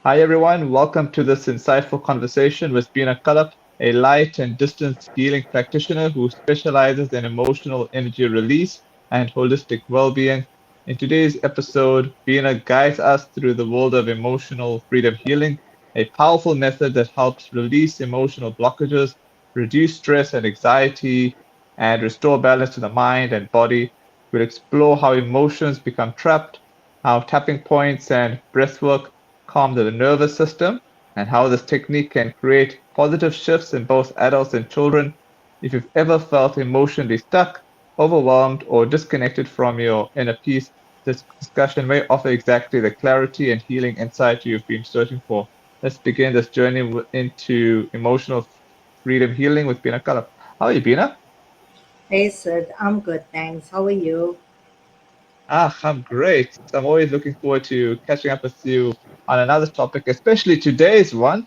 Hi, everyone. Welcome to this insightful conversation with Beena Kullup, a light and distance healing practitioner who specializes in emotional energy release and holistic well being. In today's episode, Beena guides us through the world of emotional freedom healing, a powerful method that helps release emotional blockages, reduce stress and anxiety, and restore balance to the mind and body. We'll explore how emotions become trapped, how tapping points and breathwork calm the nervous system, and how this technique can create positive shifts in both adults and children. If you've ever felt emotionally stuck, overwhelmed, or disconnected from your inner peace, this discussion may offer exactly the clarity and healing insight you've been searching for. Let's begin this journey into emotional freedom healing with Bina Kalap. How are you, Bina? Hey Sid, I'm good, thanks. How are you? I'm great. I'm always looking forward to catching up with you on another topic, especially today's one.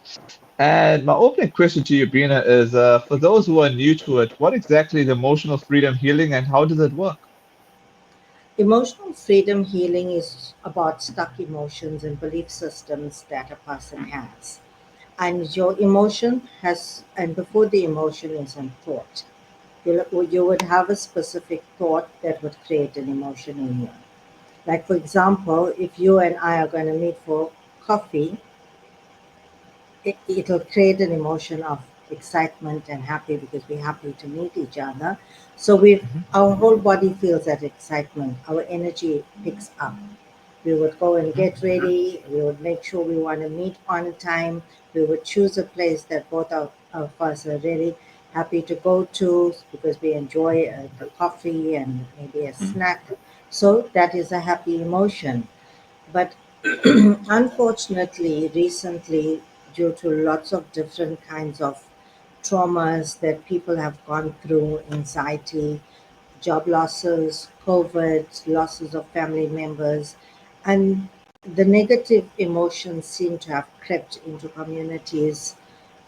And my opening question to you, Brina, is for those who are new to it, what exactly is emotional freedom healing and how does it work? Emotional freedom healing is about stuck emotions and belief systems that a person has. And your emotion has, and before the emotion is a thought. You would have a specific thought that would create an emotion in you. Like, for example, if you and I are going to meet for coffee, it'll create an emotion of excitement and happy because we're happy to meet each other. So Mhm, our whole body feels that excitement. Our energy picks up. We would go and mhm, get ready. We would make sure we want to meet on time. We would choose a place that both of us are really happy to go to because we enjoy the coffee and maybe a snack. So that is a happy emotion. But unfortunately, recently, due to lots of different kinds of traumas that people have gone through, anxiety, job losses, COVID, losses of family members, and the negative emotions seem to have crept into communities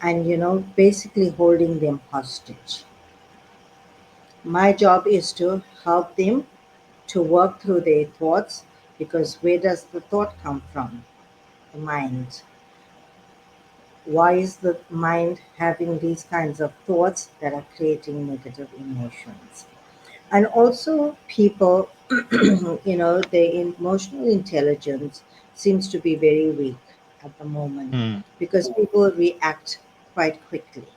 and, basically holding them hostage. My job is to help them to work through their thoughts because where does the thought come from? The mind. Why is the mind having these kinds of thoughts that are creating negative emotions? And also, people, their emotional intelligence seems to be very weak at the moment mm, because people react quite quickly.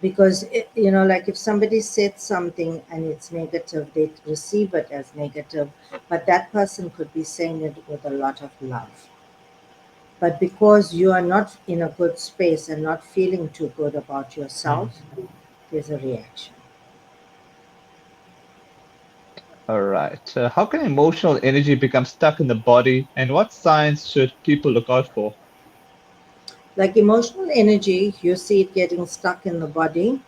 Because, like if somebody said something and it's negative, they receive it as negative, but that person could be saying it with a lot of love. But because you are not in a good space and not feeling too good about mm. yourself, there's a reaction. All right. How can emotional energy become stuck in the body and what signs should people look out for? Like emotional energy, you see it getting stuck in the body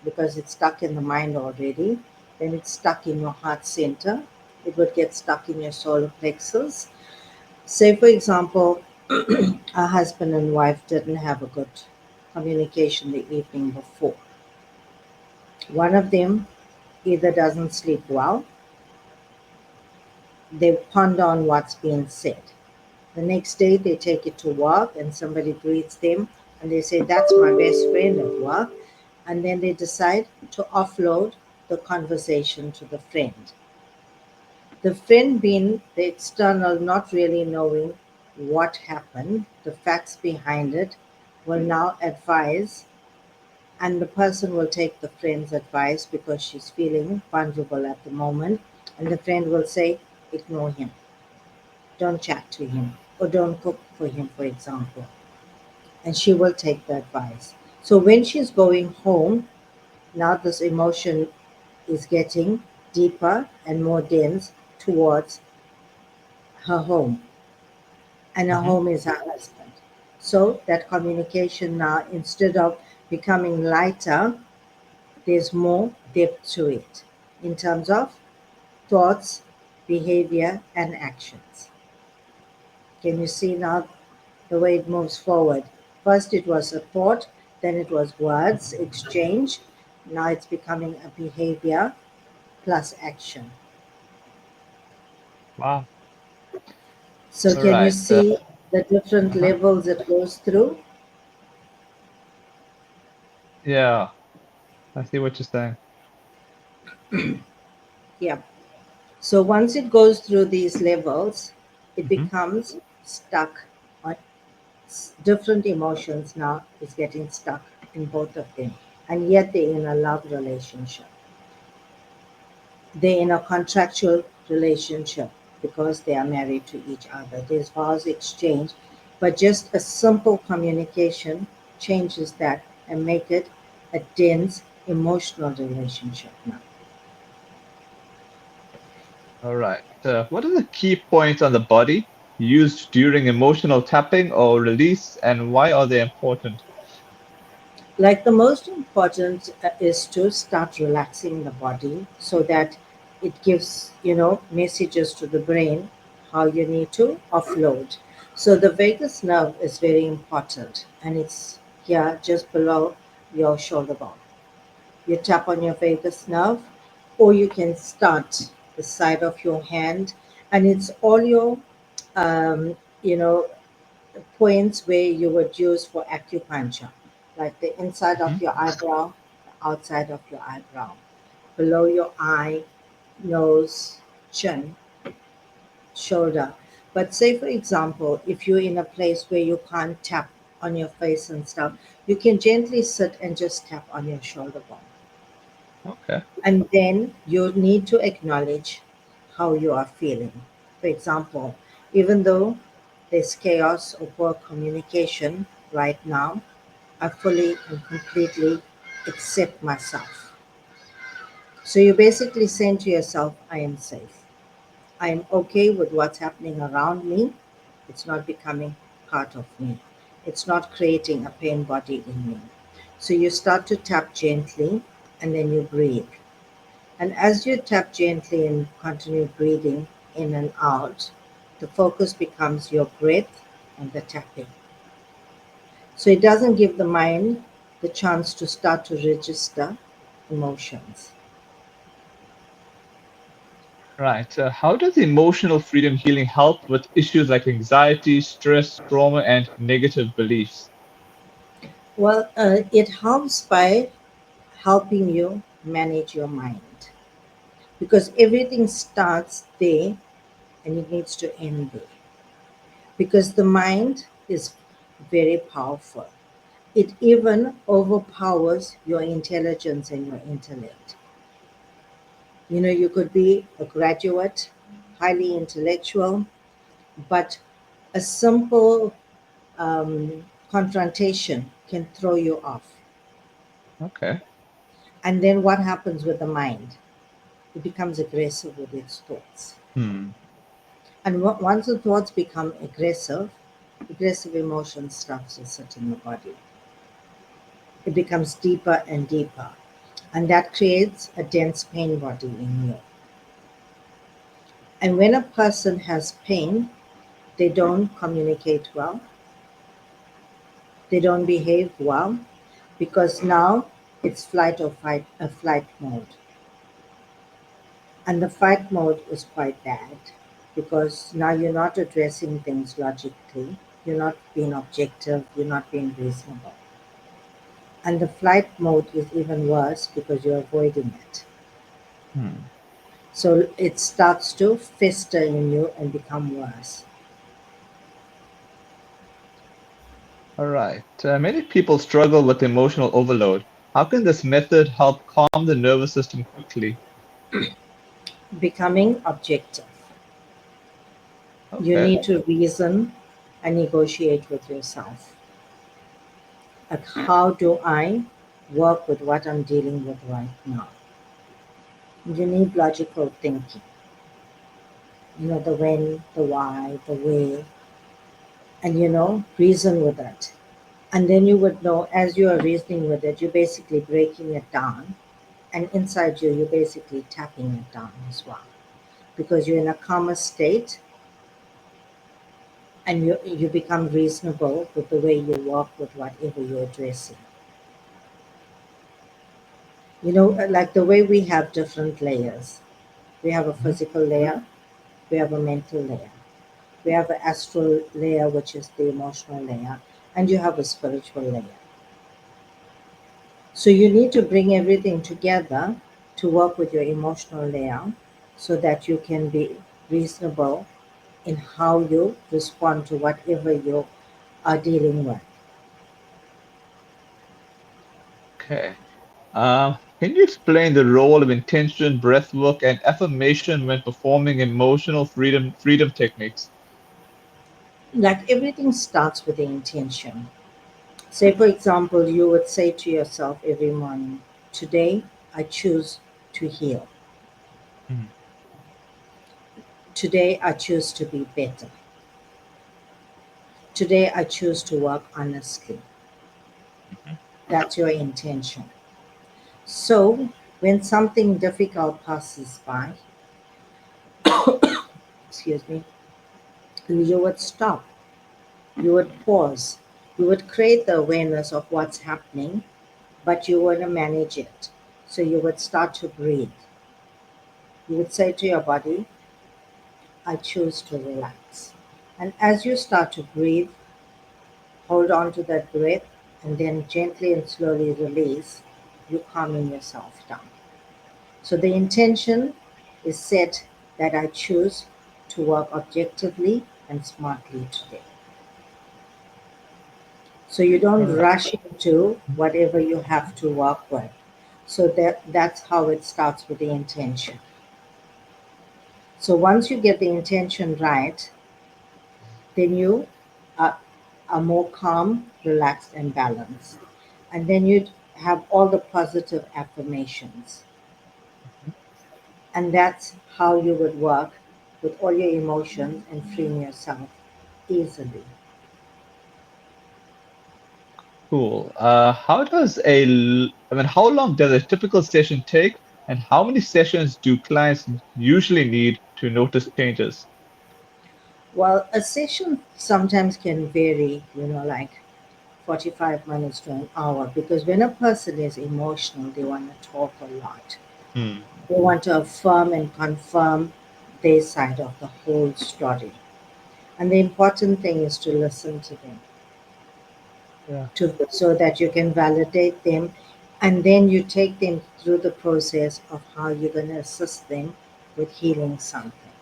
because it's stuck in the mind already. Then it's stuck in your heart center. It would get stuck in your solar plexus. Say, for example, a husband and wife didn't have a good communication the evening before. One of them either doesn't sleep well, they ponder on what's being said. The next day, they take it to work and somebody greets them and they say, "That's my best friend at work." And then they decide to offload the conversation to the friend. The friend being the external, not really knowing what happened, the facts behind it, will now advise, and the person will take the friend's advice because she's feeling vulnerable at the moment. And the friend will say, "Ignore him, don't chat to him, or don't cook for him," for example. And she will take the advice. So when she's going home, now this emotion is getting deeper and more dense towards her home, and her Mhm. home is her husband. So that communication now, instead of becoming lighter, there's more depth to it in terms of thoughts, behavior, and actions. Can you see now the way it moves forward? First, it was a thought, then it was words exchange. Now it's becoming a behavior plus action. Wow. So, All can you right. see? the different Uh-huh. levels it goes through. Yeah, I see what you're saying. Yeah. So once it goes through these levels, it Hmm. becomes stuck on different emotions now is getting stuck in both of them. And yet they're in a love relationship. They're in a contractual relationship because they are married to each other. There's vows exchanged, but just a simple communication changes that and make it a dense emotional relationship now. All right. What are the key points on the body used during emotional tapping or release, and why are they important? Like the most important is to start relaxing the body so that it gives, messages to the brain how you need to offload. So the vagus nerve is very important and it's here just below your shoulder bone. You tap on your vagus nerve, or you can start the side of your hand, and it's all your um, you know points where you would use for acupuncture, like the inside of Hmm. your eyebrow, the outside of your eyebrow, below your eye, nose, chin, shoulder. But say, for example, if you're in a place where you can't tap on your face and stuff, you can gently sit and just tap on your shoulder bone. Okay. And then you need to acknowledge how you are feeling. For example, even though there's chaos or poor communication right now, I fully and completely accept myself. So you basically saying to yourself, I am safe. I am okay with what's happening around me. It's not becoming part of me. It's not creating a pain body in me. So you start to tap gently and then you breathe. And as you tap gently and continue breathing in and out, the focus becomes your breath and the tapping. So it doesn't give the mind the chance to start to register emotions. Right. How does emotional freedom healing help with issues like anxiety, stress, trauma, and negative beliefs? Well, it helps by helping you manage your mind because everything starts there and it needs to end there because the mind is very powerful. It even overpowers your intelligence and your intellect. You could be a graduate, highly intellectual, but a simple confrontation can throw you off. Okay. And then what happens with the mind? It becomes aggressive with its thoughts. Hmm. And once the thoughts become aggressive emotion starts to sit in the body. It becomes deeper and deeper. And that creates a dense pain body in you. And when a person has pain, they don't communicate well, they don't behave well, because now it's flight or fight, a flight mode. And the fight mode is quite bad because now you're not addressing things logically, you're not being objective, you're not being reasonable. And the flight mode is even worse because you're avoiding it. Hmm. So it starts to fester in you and become worse. All right. Many people struggle with emotional overload. How can this method help calm the nervous system quickly? Becoming objective. You Okay. need to reason and negotiate with yourself. Like, how do I work with what I'm dealing with right now? You need logical thinking. The when, the why, the way, and reason with it. And then you would know as you are reasoning with it, you're basically breaking it down. And inside you, you're basically tapping it down as well. Because you're in a calmer state and you become reasonable with the way you walk with whatever you're addressing. Like the way we have different layers. We have a Mhm. physical layer, we have a mental layer. We have an astral layer, which is the emotional layer, and you have a spiritual layer. So you need to bring everything together to work with your emotional layer so that you can be reasonable in how you respond to whatever you are dealing with. Okay. Can you explain the role of intention, breathwork, and affirmation when performing emotional freedom techniques? Like everything starts with the intention. Say, for example, you would say to yourself every morning, today I choose to heal. Mm, Today I choose to be better. Today I choose to work honestly. mhm, That's your intention. So when something difficult passes by, excuse me, you would stop, you would pause, you would create the awareness of what's happening, but you wouldn't manage it. So you would start to breathe. You would say to your body, I choose to relax. And as you start to breathe, hold on to that breath and then gently and slowly release, you calming yourself down. So the intention is set that I choose to work objectively and smartly today. So you all don't right. rush into whatever you have to work with. So that's how it starts with the intention. So once you get the intention right, then you are, are more calm, relaxed, and balanced. And then you'd have all the positive affirmations. Mhm. And that's how you would work with all your emotions and freeing yourself easily. Cool. How long does a typical session take, and how many sessions do clients usually need to notice changes? Well, a session sometimes can vary, like 45 minutes to an hour, because when a person is emotional, they want to talk a lot. Mm, They want to affirm and confirm their side of the whole story. And the important thing is to listen to them yeah. so that you can validate them, and then you take them through the process of how you're going to assist them with healing something.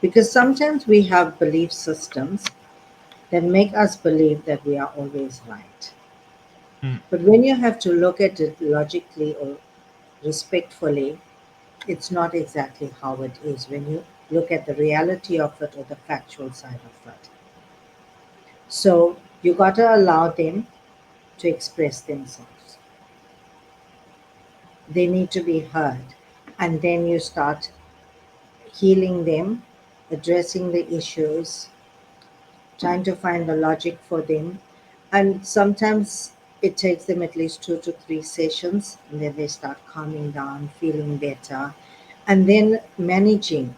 Because sometimes we have belief systems that make us believe that we are always right. Mm, But when you have to look at it logically or respectfully, it's not exactly how it is when you look at the reality of it or the factual side of it. So you got to allow them to express themselves. They need to be heard. And then you start healing them, addressing the issues, trying to find the logic for them. And sometimes it takes them at least 2 to 3 sessions, and then they start calming down, feeling better, and then managing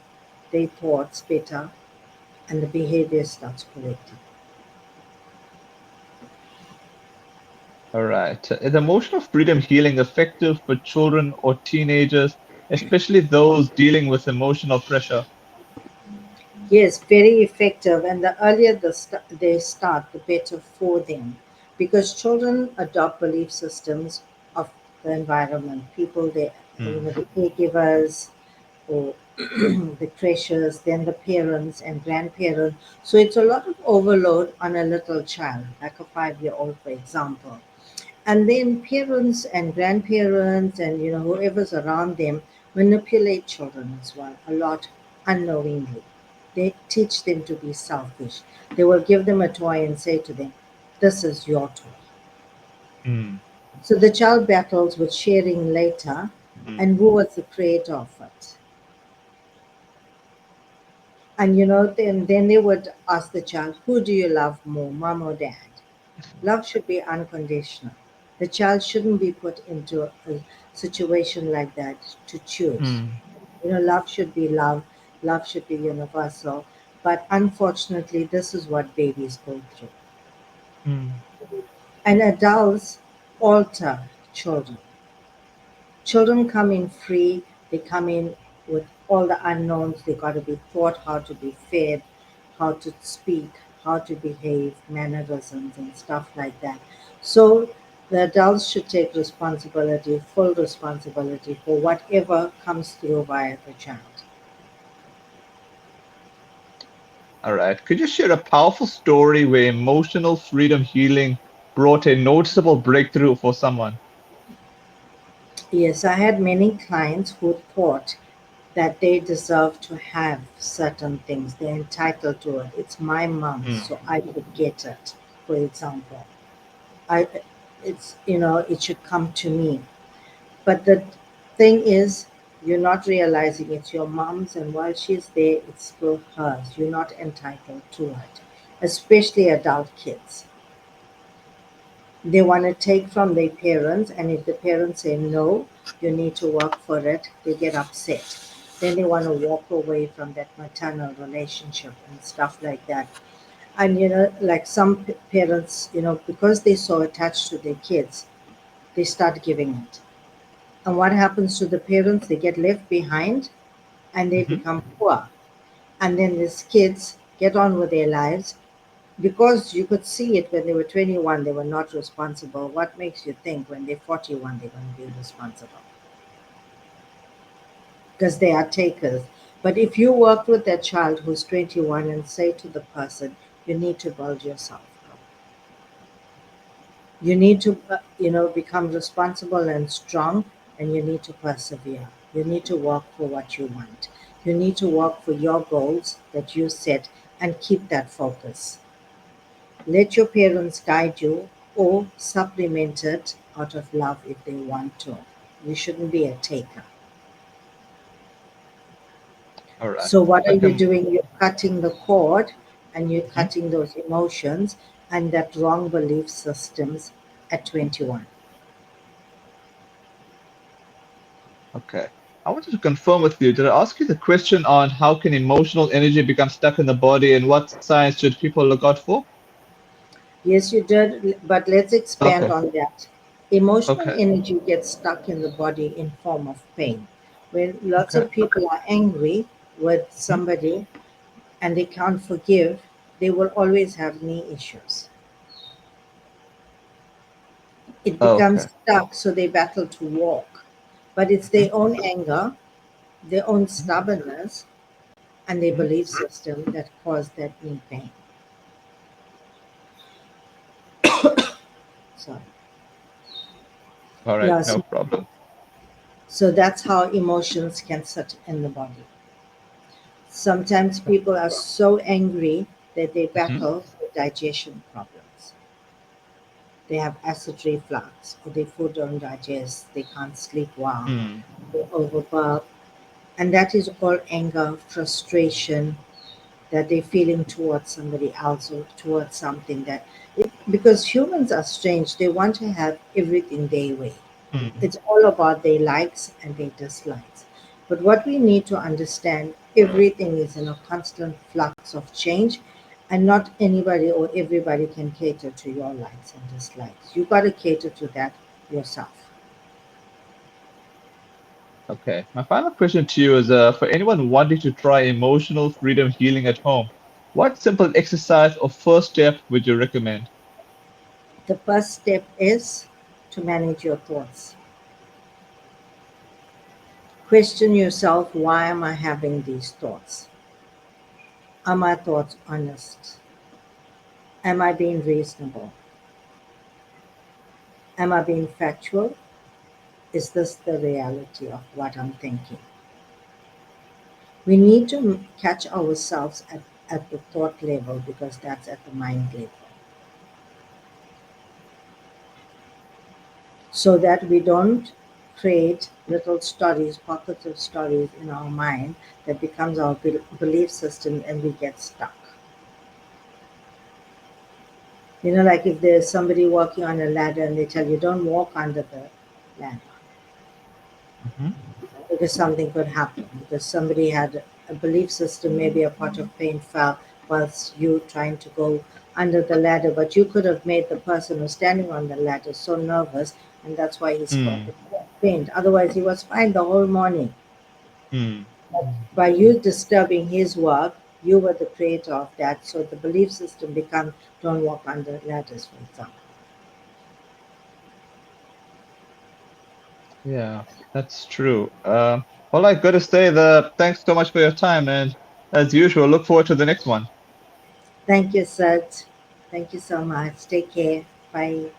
their thoughts better, and the behavior starts correcting. all right. Is emotional freedom healing effective for children or teenagers, especially those dealing with emotional pressure? Yes, very effective. And the earlier they start, the better for them. Because children adopt belief systems of the environment, people, Mm, the caregivers or the creches, then the parents and grandparents. So it's a lot of overload on a little child, like a 5-year old, for example. And then parents and grandparents and whoever's around them manipulate children as well a lot unknowingly. They teach them to be selfish. They will give them a toy and say to them, this is your toy. mm, So the child battles with sharing later, mm, and who was the creator of it? And then they would ask the child, who do you love more, mom or dad? Love should be unconditional. The child shouldn't be put into a situation like that to choose. mm, Love should be love, love should be universal. But unfortunately, this is what babies go through. mm, And adults alter children. Children come in free, they come in with all the unknowns, they got to be taught how to be fed. how to speak, how to behave, mannerisms, and stuff like that. So the adults should take responsibility, full responsibility for whatever comes through via the child. All right. Could you share a powerful story where emotional freedom healing brought a noticeable breakthrough for someone? Yes, I had many clients who thought that they deserve to have certain things. They're entitled to it. It's my mom, Mm. so I could get it, for example. I it's you know, it should come to me. But the thing is, you're not realizing it's your mom's, and while she's there, it's still hers. You're not entitled to it, especially adult kids. They want to take from their parents, and if the parents say no, you need to work for it, they get upset. Then they want to walk away from that maternal relationship and stuff like that. And like some parents, because they're so attached to their kids, they start giving it. And what happens to the parents? They get left behind and they Hmm. become poor. And then these kids get on with their lives because you could see it when they were 21, they were not responsible. What makes you think when they're 41, they're going to be responsible? Because they are takers. But if you work with that child who's 21 and say to the person, you need to build yourself up. You need to, become responsible and strong, and you need to persevere. You need to work for what you want. You need to work for your goals that you set and keep that focus. Let your parents guide you or supplement it out of love if they want to. You shouldn't be a taker. All right. So, what are Like you doing? You're cutting the cord and you're mhm. cutting those emotions and that wrong belief systems at 21. Okay. I wanted to confirm with you. Did I ask you the question on how can emotional energy become stuck in the body and what signs should people look out for? Yes, you did, but let's expand Okay. on that. Emotional Okay. energy gets stuck in the body in form of pain. When lots Okay. of people are angry with Mhm. somebody and they can't forgive, they will always have knee issues. It Okay. becomes stuck, so they battle to walk. But it's Mhm. their own anger, their own Mhm. stubbornness, and their Mhm. belief system that cause that knee pain. So, All right. yeah, No so, problem. so that's how emotions can sit in the body. Sometimes people are so angry that they Mhm. battle with digestion problems. They have acid reflux, or their food don't digest, they can't sleep well, Mm. they overburp, and that is all anger, frustration that they're feeling towards somebody else or towards something because humans are strange. They want to have everything their way. Mm. It's all about their likes and their dislikes. But what we need to understand, everything is in a constant flux of change, and not anybody or everybody can cater to your likes and dislikes. You got to cater to that yourself. Okay. My final question to you is for anyone wanting to try emotional freedom healing at home, what simple exercise or first step would you recommend? The first step is to manage your thoughts. Question yourself, why am I having these thoughts? Are my thoughts honest? Am I being reasonable? Am I being factual? Is this the reality of what I'm thinking? We need to catch ourselves at the thought level because that's at the mind level. So that we don't create little stories, pockets of stories in our mind that becomes our belief system and we get stuck. Like if there's somebody walking on a ladder and they tell you don't walk under the ladder Mhm. because something could happen, because somebody had a belief system, maybe a pot of paint fell whilst you trying to go under the ladder, but you could have made the person who's standing on the ladder so nervous, and that's why he spilled Mm. the paint. Otherwise, he was fine the whole morning. Mm. By you disturbing his work, You were the creator of that. So the belief system becomes don't walk under ladders, for example. Yeah, that's true. All I gotta say, thanks so much for your time, and as usual, look forward to the next one. Thank you, Seth. Thank you so much. Take care. Bye.